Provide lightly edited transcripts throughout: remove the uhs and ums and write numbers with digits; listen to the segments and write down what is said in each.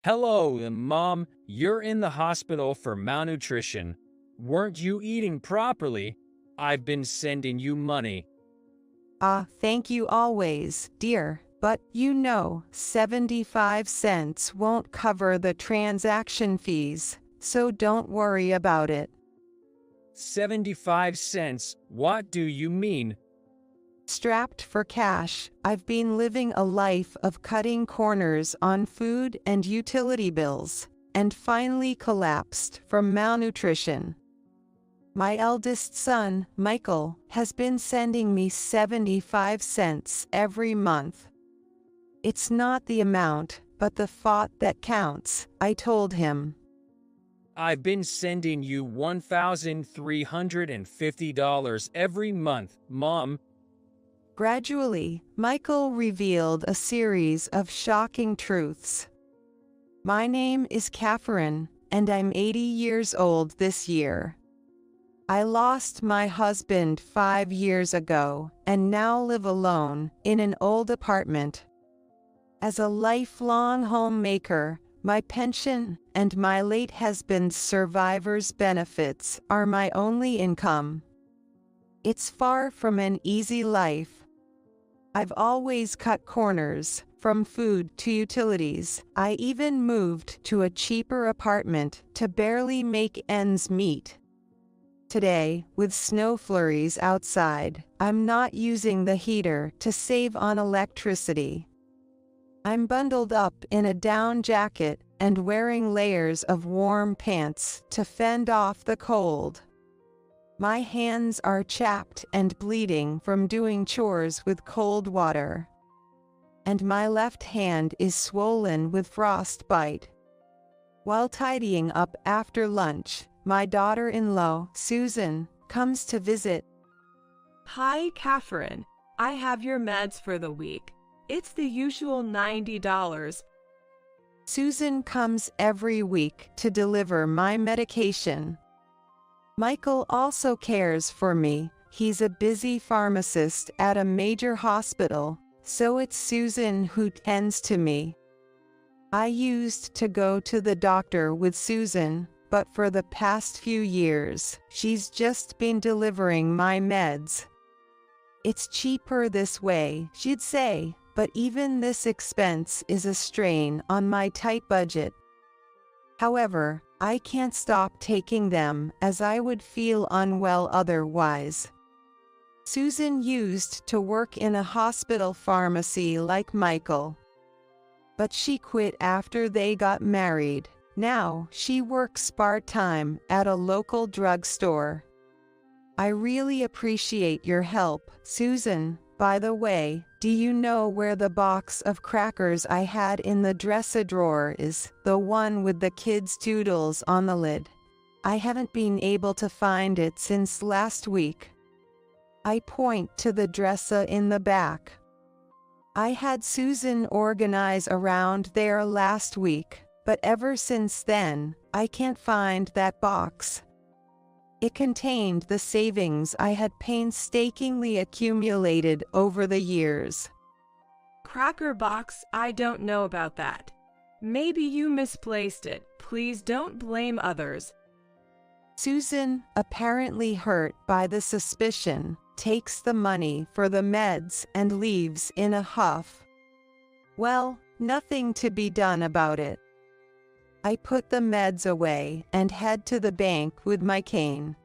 Hello, Mom. You're in the hospital for malnutrition. Weren't you eating properly? I've been sending you money. Thank you always, dear. But 75 cents won't cover the transaction fees, so don't worry about it. 75 cents? What do you mean? Strapped for cash, I've been living a life of cutting corners on food and utility bills, and finally collapsed from malnutrition. My eldest son, Michael, has been sending me 75 cents every month. It's not the amount, but the thought that counts, I told him. I've been sending you $1,350 every month, Mom. Gradually, Michael revealed a series of shocking truths. My name is Catherine, and I'm 80 years old this year. I lost my husband 5 years ago and now live alone in an old apartment. As a lifelong homemaker, my pension and my late husband's survivor's benefits are my only income. It's far from an easy life. I've always cut corners, from food to utilities. I even moved to a cheaper apartment to barely make ends meet. Today, with snow flurries outside, I'm not using the heater to save on electricity. I'm bundled up in a down jacket and wearing layers of warm pants to fend off the cold. My hands are chapped and bleeding from doing chores with cold water. And my left hand is swollen with frostbite. While tidying up after lunch, my daughter-in-law, Susan, comes to visit. Hi, Catherine. I have your meds for the week. It's the usual $90. Susan comes every week to deliver my medication. Michael also cares for me. He's a busy pharmacist at a major hospital, so it's Susan who tends to me. I used to go to the doctor with Susan, but for the past few years, she's just been delivering my meds. It's cheaper this way, she'd say, but even this expense is a strain on my tight budget. However, I can't stop taking them as I would feel unwell otherwise. Susan used to work in a hospital pharmacy like Michael, but she quit after they got married. Now she works part-time at a local drugstore. I really appreciate your help, Susan. By the way, do you know where the box of crackers I had in the dresser drawer is? The one with the kids' doodles on the lid. I haven't been able to find it since last week. I point to the dresser in the back. I had Susan organize around there last week, but ever since then, I can't find that box. It contained the savings I had painstakingly accumulated over the years. Cracker box, I don't know about that. Maybe you misplaced it. Please don't blame others. Susan, apparently hurt by the suspicion, takes the money for the meds and leaves in a huff. Well, nothing to be done about it. I put the meds away and head to the bank with my cane.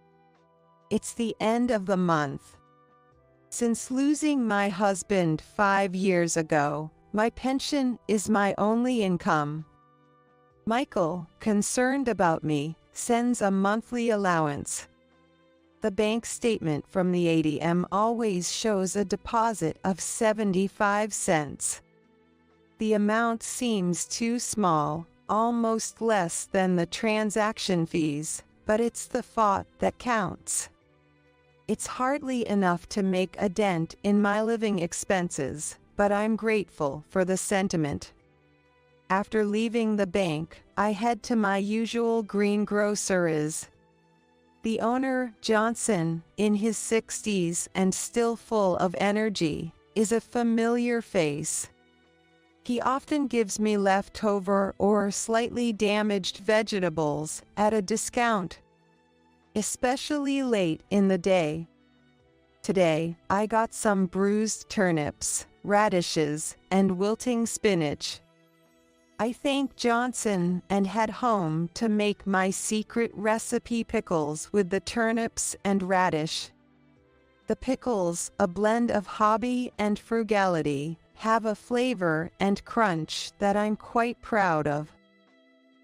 It's the end of the month. Since losing my husband 5 years ago, my pension is my only income. Michael, concerned about me, sends a monthly allowance. The bank statement from the ATM always shows a deposit of 75 cents. The amount seems too small, almost less than the transaction fees, but it's the thought that counts. It's hardly enough to make a dent in my living expenses, but I'm grateful for the sentiment. After leaving the bank, I head to my usual greengrocer's. The owner, Johnson, in his 60s and still full of energy, is a familiar face. He often gives me leftover or slightly damaged vegetables at a discount, especially late in the day. Today, I got some bruised turnips, radishes, and wilting spinach. I thanked Johnson and head home to make my secret recipe pickles with the turnips and radish. The pickles, a blend of hobby and frugality, have a flavor and crunch that I'm quite proud of.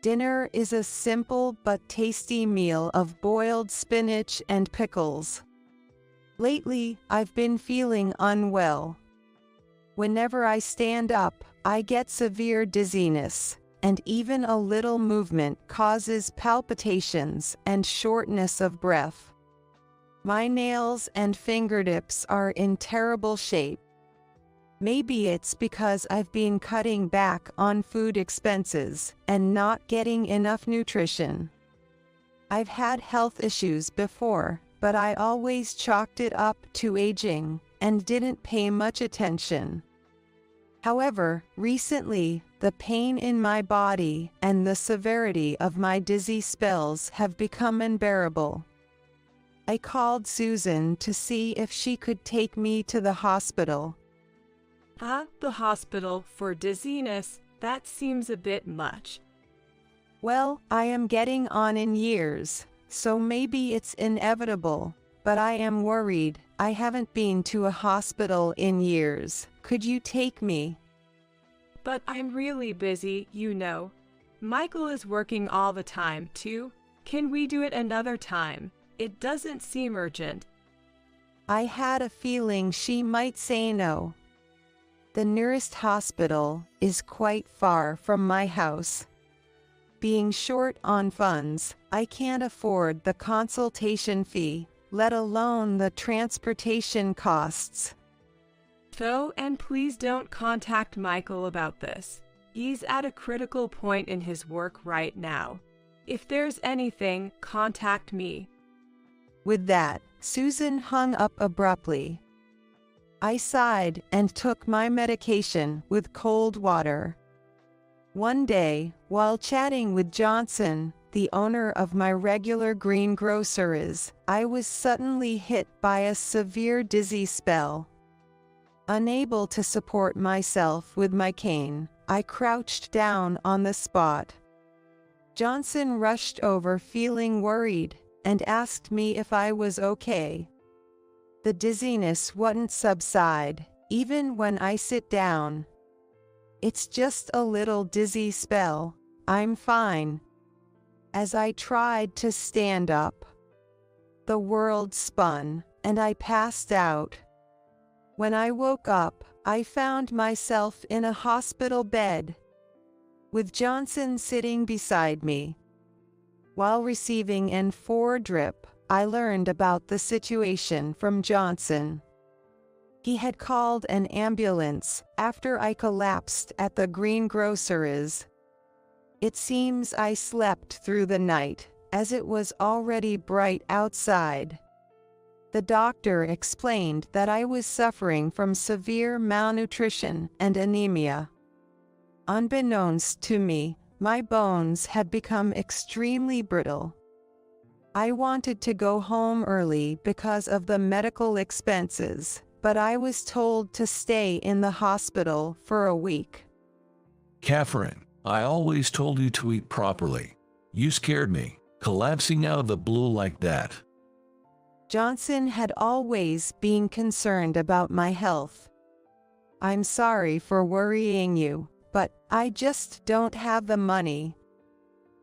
Dinner is a simple but tasty meal of boiled spinach and pickles. Lately, I've been feeling unwell. Whenever I stand up, I get severe dizziness, and even a little movement causes palpitations and shortness of breath. My nails and fingertips are in terrible shape. Maybe it's because I've been cutting back on food expenses and not getting enough nutrition. I've had health issues before, but I always chalked it up to aging and didn't pay much attention. However, recently, the pain in my body and the severity of my dizzy spells have become unbearable. I called Susan to see if she could take me to the hospital. The hospital for dizziness, that seems a bit much. Well, I am getting on in years, so maybe it's inevitable, but I am worried. I haven't been to a hospital in years. Could you take me? But I'm really busy, you know. Michael is working all the time, too. Can we do it another time? It doesn't seem urgent. I had a feeling she might say no. The nearest hospital is quite far from my house. Being short on funds, I can't afford the consultation fee, let alone the transportation costs. And please don't contact Michael about this. He's at a critical point in his work right now. If there's anything, contact me. With that, Susan hung up abruptly. I sighed and took my medication with cold water. One day, while chatting with Johnson, the owner of my regular greengrocer's, I was suddenly hit by a severe dizzy spell. Unable to support myself with my cane, I crouched down on the spot. Johnson rushed over feeling worried and asked me if I was okay. The dizziness wouldn't subside, even when I sit down. It's just a little dizzy spell. I'm fine. As I tried to stand up, the world spun, and I passed out. When I woke up, I found myself in a hospital bed, with Johnson sitting beside me. While receiving an IV drip, I learned about the situation from Johnson. He had called an ambulance after I collapsed at the greengrocer's. It seems I slept through the night, as it was already bright outside. The doctor explained that I was suffering from severe malnutrition and anemia. Unbeknownst to me, my bones had become extremely brittle. I wanted to go home early because of the medical expenses, but I was told to stay in the hospital for a week. Catherine, I always told you to eat properly. You scared me, collapsing out of the blue like that. Johnson had always been concerned about my health. I'm sorry for worrying you, but I just don't have the money.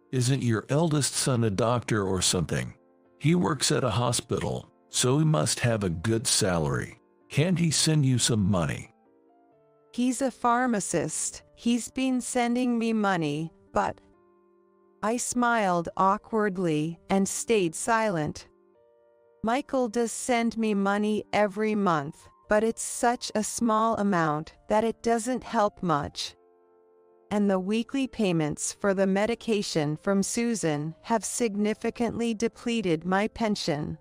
Isn't your eldest son a doctor or something? He works at a hospital, so he must have a good salary. Can't he send you some money? He's a pharmacist. He's been sending me money, but... I smiled awkwardly and stayed silent. Michael does send me money every month, but it's such a small amount that it doesn't help much. And the weekly payments for the medication from Susan have significantly depleted my pension.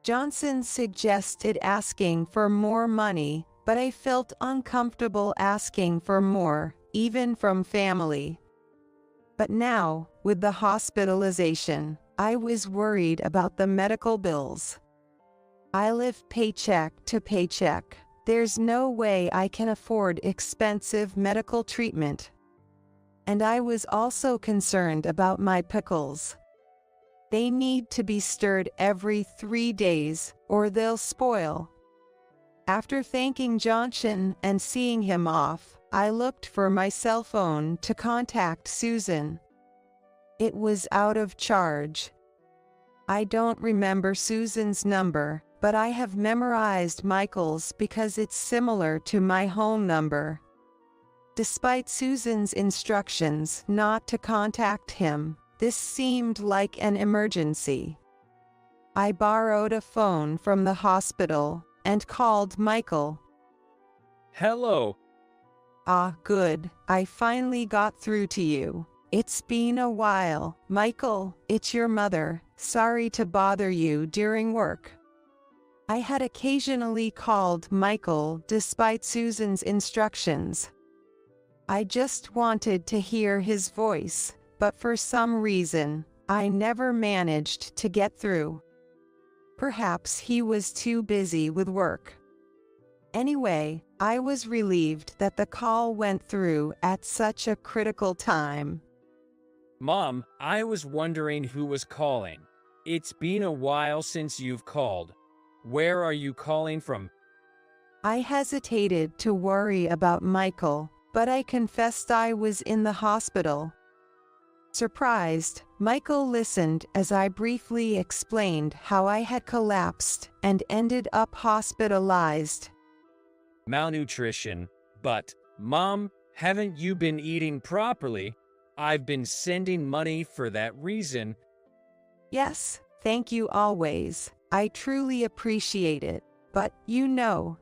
Johnson suggested asking for more money, but I felt uncomfortable asking for more, even from family. But now, with the hospitalization, I was worried about the medical bills. I live paycheck to paycheck. There's no way I can afford expensive medical treatment. And I was also concerned about my pickles. They need to be stirred every 3 days, or they'll spoil. After thanking Johnson and seeing him off, I looked for my cell phone to contact Susan. It was out of charge. I don't remember Susan's number, but I have memorized Michael's because it's similar to my home number. Despite Susan's instructions not to contact him, this seemed like an emergency. I borrowed a phone from the hospital and called Michael. Hello. Ah, good. I finally got through to you. It's been a while. Michael, it's your mother. Sorry to bother you during work. I had occasionally called Michael despite Susan's instructions. I just wanted to hear his voice, but for some reason, I never managed to get through. Perhaps he was too busy with work. Anyway, I was relieved that the call went through at such a critical time. Mom, I was wondering who was calling. It's been a while since you've called. Where are you calling from? I hesitated to worry about Michael, but I confessed I was in the hospital. Surprised, Michael listened as I briefly explained how I had collapsed and ended up hospitalized. Malnutrition. But, Mom, haven't you been eating properly? I've been sending money for that reason. Yes, thank you always. I truly appreciate it. But,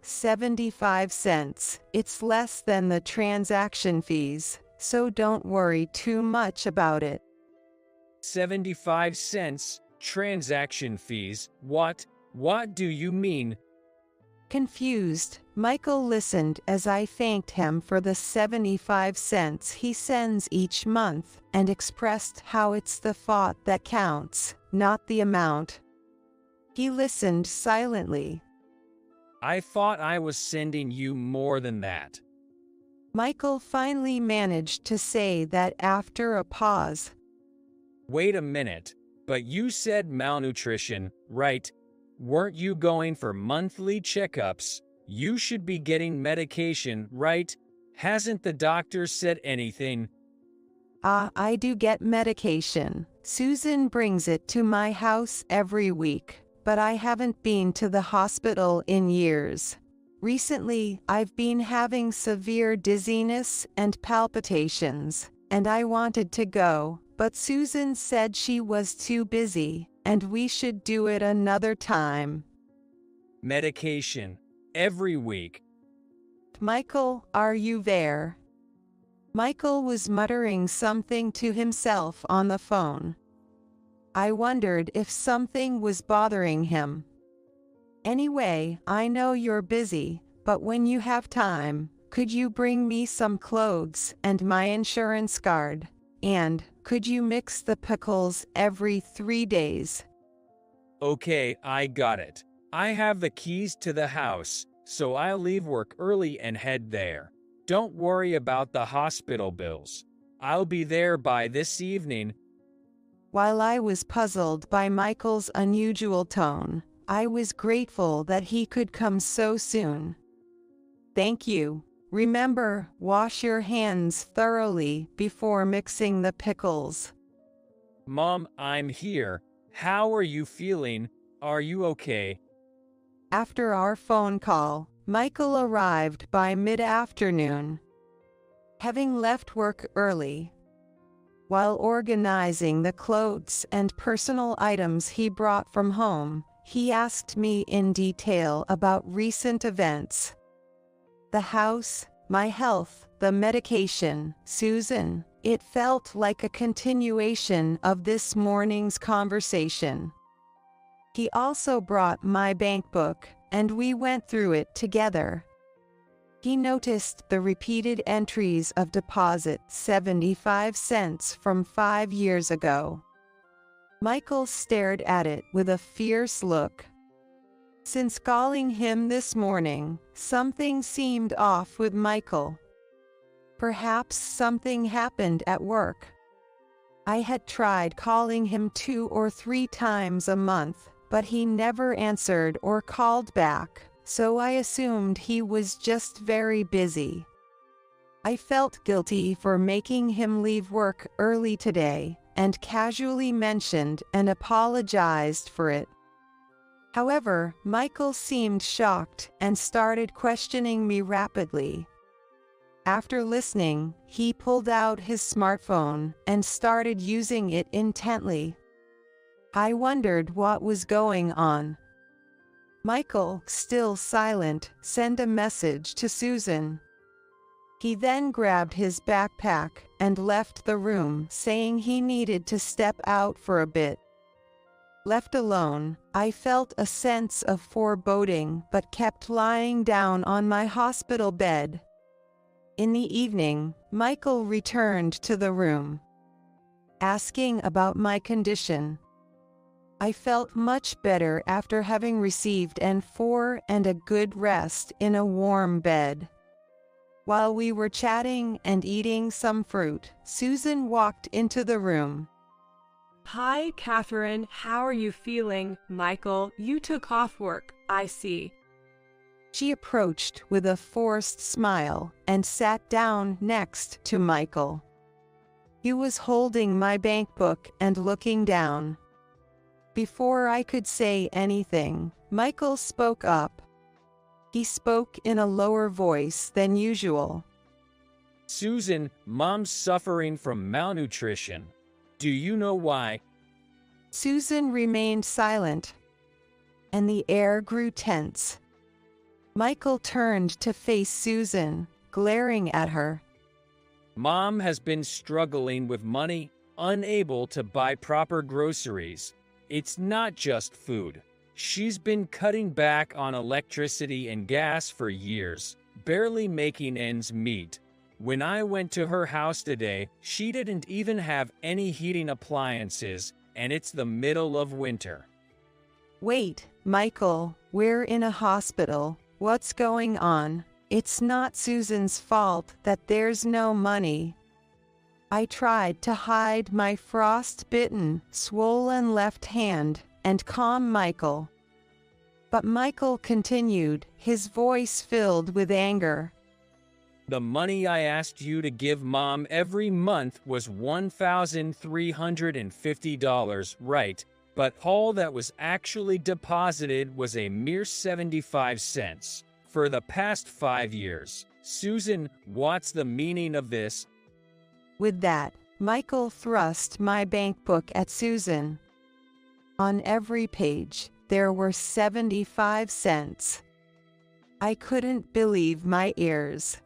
75 cents. It's less than the transaction fees, so don't worry too much about it. 75 cents? Transaction fees? What? What do you mean? Confused, Michael listened as I thanked him for the 75 cents he sends each month and expressed how it's the thought that counts, not the amount. He listened silently. I thought I was sending you more than that. Michael finally managed to say that after a pause. Wait a minute, but you said malnutrition, right? Weren't you going for monthly checkups? You should be getting medication, right? Hasn't the doctor said anything? I do get medication. Susan brings it to my house every week, but I haven't been to the hospital in years. Recently, I've been having severe dizziness and palpitations, and I wanted to go, but Susan said she was too busy, and we should do it another time. Medication. Every week. Michael, are you there? Michael was muttering something to himself on the phone. I wondered if something was bothering him. Anyway, I know you're busy, but when you have time, could you bring me some clothes and my insurance card? And could you mix the pickles every 3 days? Okay, I got it. I have the keys to the house, so I'll leave work early and head there. Don't worry about the hospital bills. I'll be there by this evening. While I was puzzled by Michael's unusual tone, I was grateful that he could come so soon. Thank you. Remember, wash your hands thoroughly before mixing the pickles. Mom, I'm here. How are you feeling? Are you okay? After our phone call, Michael arrived by mid-afternoon. Having left work early, while organizing the clothes and personal items he brought from home, he asked me in detail about recent events. The house, my health, the medication, Susan. It felt like a continuation of this morning's conversation. He also brought my bank book, and we went through it together. He noticed the repeated entries of deposit 75 cents from 5 years ago. Michael stared at it with a fierce look. Since calling him this morning, something seemed off with Michael. Perhaps something happened at work. I had tried calling him 2 or 3 times a month, but he never answered or called back, so I assumed he was just very busy. I felt guilty for making him leave work early today, and casually mentioned and apologized for it. However, Michael seemed shocked and started questioning me rapidly. After listening, he pulled out his smartphone and started using it intently. I wondered what was going on. Michael, still silent, sent a message to Susan. He then grabbed his backpack and left the room, saying he needed to step out for a bit. Left alone, I felt a sense of foreboding but kept lying down on my hospital bed. In the evening, Michael returned to the room, asking about my condition. I felt much better after having received N4 and a good rest in a warm bed. While we were chatting and eating some fruit, Susan walked into the room. Hi, Catherine. How are you feeling? Michael, you took off work, I see. She approached with a forced smile and sat down next to Michael. He was holding my bank book and looking down. Before I could say anything, Michael spoke up. He spoke in a lower voice than usual. Susan, Mom's suffering from malnutrition. Do you know why? Susan remained silent, and the air grew tense. Michael turned to face Susan, glaring at her. Mom has been struggling with money, unable to buy proper groceries. It's not just food. She's been cutting back on electricity and gas for years, barely making ends meet. When I went to her house today, she didn't even have any heating appliances, and it's the middle of winter. Wait, Michael, we're in a hospital. What's going on? It's not Susan's fault that there's no money. I tried to hide my frost-bitten, swollen left hand and calm Michael. But Michael continued, his voice filled with anger. The money I asked you to give Mom every month was $1,350, right? But all that was actually deposited was a mere 75 cents. For the past 5 years. Susan, what's the meaning of this? With that, Michael thrust my bank book at Susan. On every page, there were 75 cents. I couldn't believe my ears.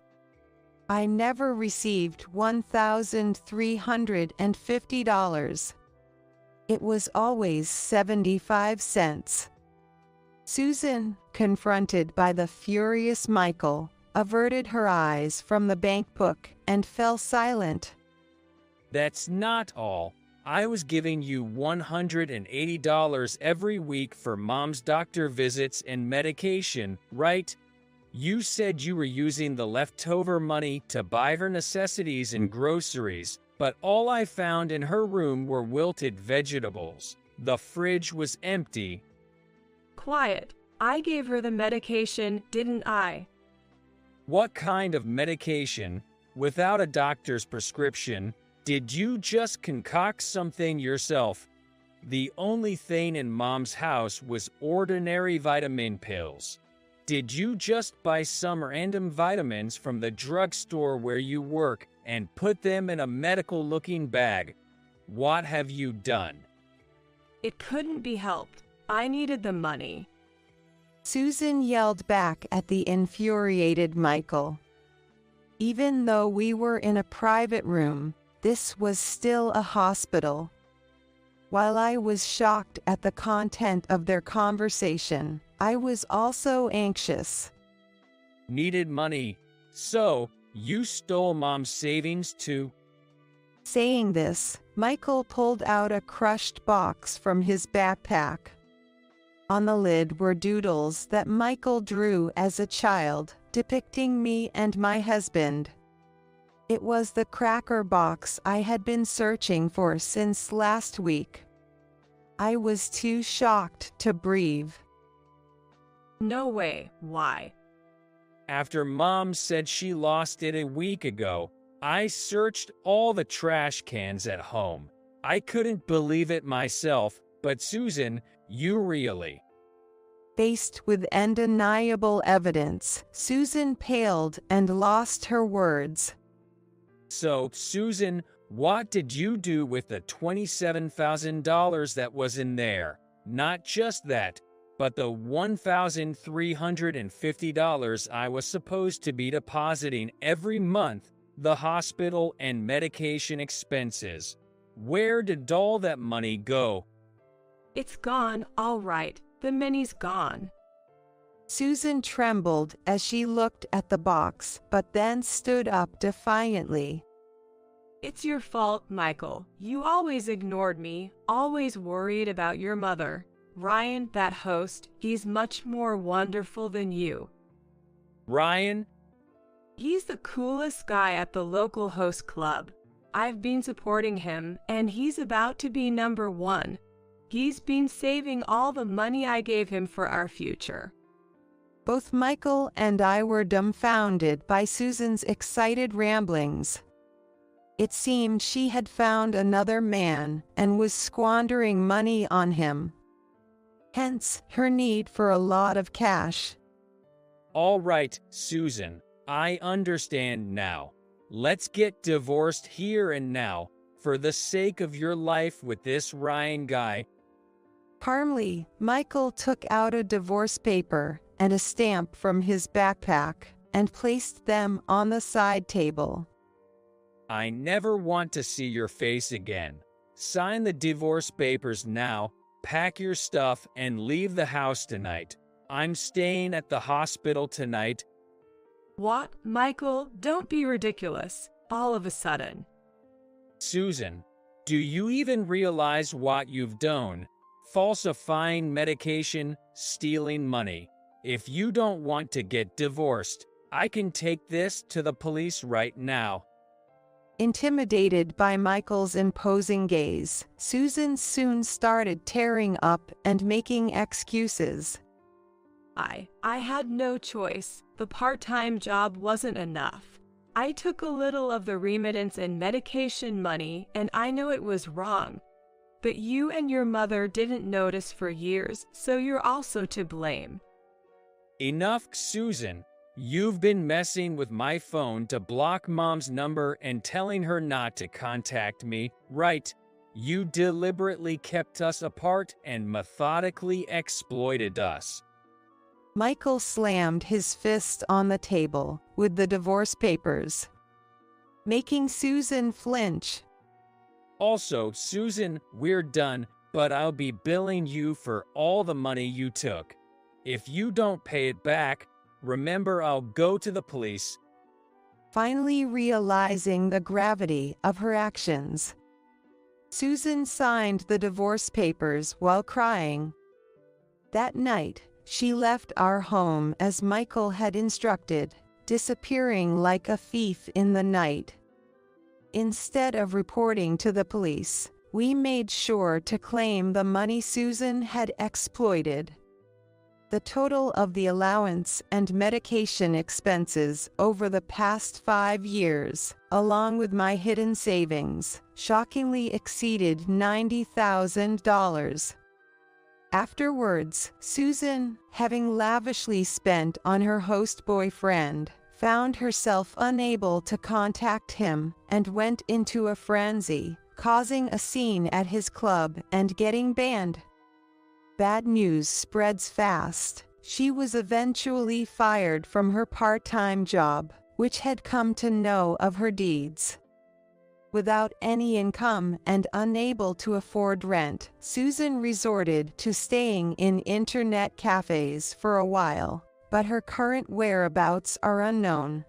I never received $1,350. It was always 75 cents. Susan, confronted by the furious Michael, averted her eyes from the bank book and fell silent. That's not all. I was giving you $180 every week for Mom's doctor visits and medication, right? You said you were using the leftover money to buy her necessities and groceries, but all I found in her room were wilted vegetables. The fridge was empty. Quiet. I gave her the medication, didn't I? What kind of medication? Without a doctor's prescription? Did you just concoct something yourself? The only thing in Mom's house was ordinary vitamin pills. Did you just buy some random vitamins from the drugstore where you work and put them in a medical-looking bag? What have you done? It couldn't be helped. I needed the money. Susan yelled back at the infuriated Michael. Even though we were in a private room, this was still a hospital. While I was shocked at the content of their conversation, I was also anxious. Needed money. So, you stole Mom's savings too? Saying this, Michael pulled out a crushed box from his backpack. On the lid were doodles that Michael drew as a child, depicting me and my husband. It was the cracker box I had been searching for since last week. I was too shocked to breathe. No way, why? After Mom said she lost it a week ago, I searched all the trash cans at home. I couldn't believe it myself, but Susan, you really. Faced with undeniable evidence, Susan paled and lost her words. So, Susan, what did you do with the $27,000 that was in there? Not just that, but the $1,350 I was supposed to be depositing every month, the hospital and medication expenses. Where did all that money go? It's gone, all right. The money's gone. Susan trembled as she looked at the box, but then stood up defiantly. It's your fault, Michael. You always ignored me, always worried about your mother. Ryan, that host, he's much more wonderful than you. Ryan? He's the coolest guy at the local host club. I've been supporting him, and he's about to be #1. He's been saving all the money I gave him for our future. Both Michael and I were dumbfounded by Susan's excited ramblings. It seemed she had found another man and was squandering money on him. Hence, her need for a lot of cash. All right, Susan, I understand now. Let's get divorced here and now, for the sake of your life with this Ryan guy. Calmly, Michael took out a divorce paper and a stamp from his backpack and placed them on the side table. I never want to see your face again. Sign the divorce papers now, pack your stuff, and leave the house tonight. I'm staying at the hospital tonight. What, Michael? Don't be ridiculous. All of a sudden. Susan, do you even realize what you've done? Falsifying medication, stealing money. If you don't want to get divorced, I can take this to the police right now. Intimidated by Michael's imposing gaze, Susan soon started tearing up and making excuses. I had no choice. The part-time job wasn't enough. I took a little of the remittance and medication money, and I know it was wrong. But you and your mother didn't notice for years, so you're also to blame. Enough, Susan. You've been messing with my phone to block Mom's number and telling her not to contact me, right? You deliberately kept us apart and methodically exploited us. Michael slammed his fist on the table with the divorce papers, making Susan flinch. Also, Susan, we're done, but I'll be billing you for all the money you took. If you don't pay it back, remember I'll go to the police. Finally realizing the gravity of her actions, Susan signed the divorce papers while crying. That night, she left our home as Michael had instructed, disappearing like a thief in the night. Instead of reporting to the police, we made sure to claim the money Susan had exploited. The total of the allowance and medication expenses over the past 5 years, along with my hidden savings, shockingly exceeded $90,000. Afterwards, Susan, having lavishly spent on her host boyfriend, found herself unable to contact him and went into a frenzy, causing a scene at his club and getting banned. Bad news spreads fast. She was eventually fired from her part-time job, which had come to know of her deeds. Without any income and unable to afford rent, Susan resorted to staying in internet cafes for a while, but her current whereabouts are unknown.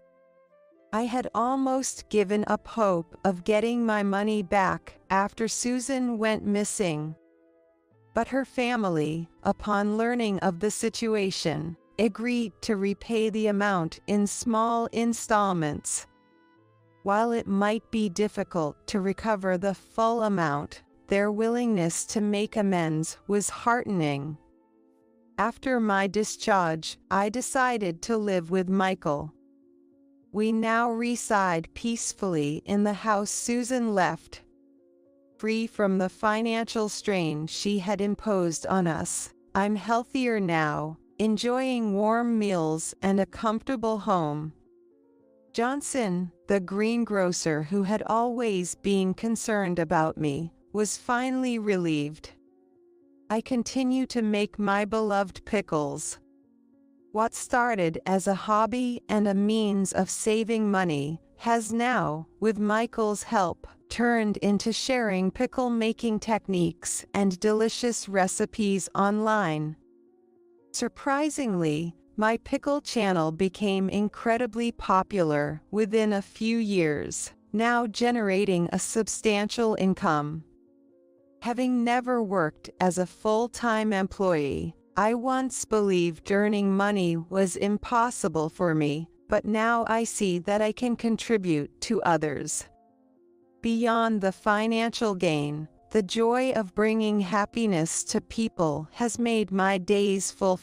I had almost given up hope of getting my money back after Susan went missing. But her family, upon learning of the situation, agreed to repay the amount in small installments. While it might be difficult to recover the full amount, their willingness to make amends was heartening. After my discharge, I decided to live with Michael. We now reside peacefully in the house Susan left, free from the financial strain she had imposed on us. I'm healthier now, enjoying warm meals and a comfortable home. Johnson, the greengrocer who had always been concerned about me, was finally relieved. I continue to make my beloved pickles. What started as a hobby and a means of saving money has now, with Michael's help, turned into sharing pickle-making techniques and delicious recipes online. Surprisingly, my pickle channel became incredibly popular within a few years, now generating a substantial income. Having never worked as a full-time employee, I once believed earning money was impossible for me, but now I see that I can contribute to others. Beyond the financial gain, the joy of bringing happiness to people has made my days fulfilling.